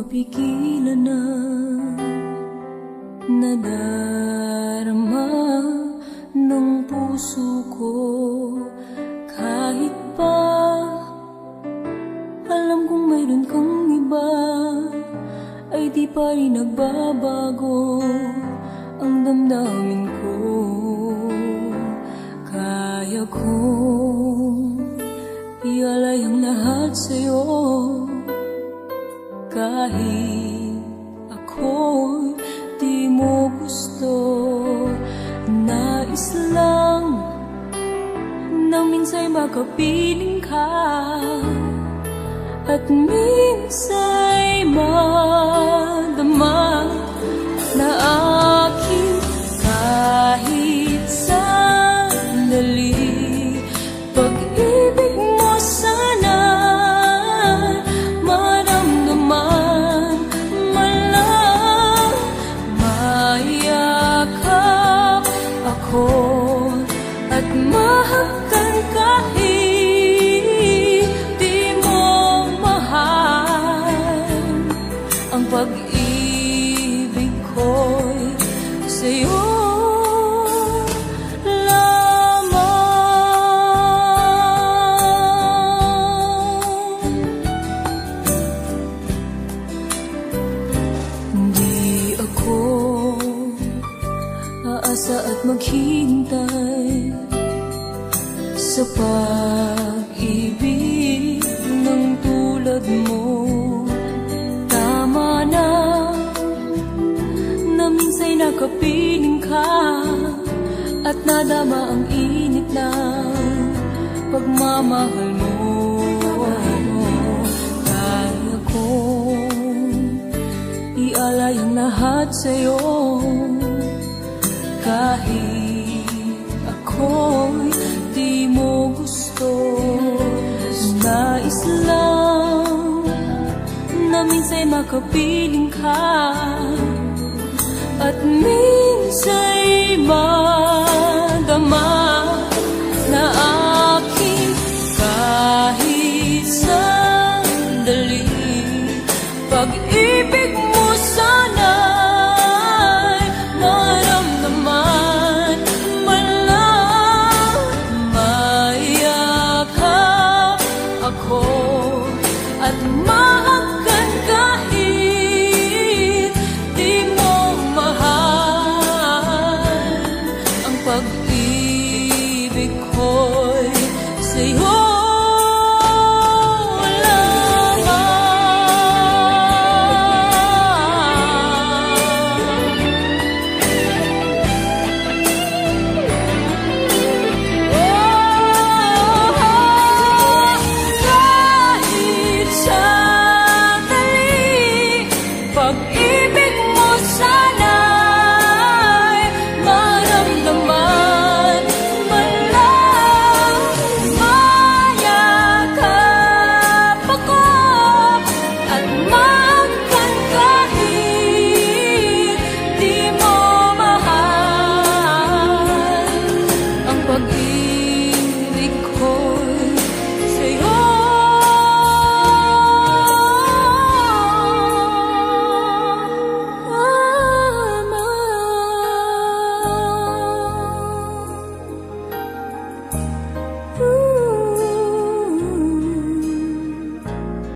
mapigilan na nadarama ng puso ko. Kahit pa alam kong mayroon kang iba, ay di pa rin nagbabago ang damdamin ko. Kaya kong ialay ang lahat sa'yo, kahit ako'y di mo gusto. Nais lang na minsa'y makapiling ka, at minsa'y madama na aking kahit sandali. Pag-ibig mo sana'y maramdaman, malang mayakap ako at mahagkan kahit di mo mahal. Ang pag-ibig ko'y sa'yo lamang. Di ako aasa at maghintay sa pag-ibig ng tulad mo. Tama na na minsa'y nakapiling ka at nadama ang init ng pagmamahal mo. Kaya kong ialay ang lahat sa'yo, kahit ako'y di mo gusto. Nais lang na minsa'y makapiling ka, at minsa'y madama na aking kahit sandali. Pag-ibig mo sana'y maramdaman, malang mayakap ako at mahagkan kahit di mo mahal. Ang pag-ibig ko'y sa'yo pag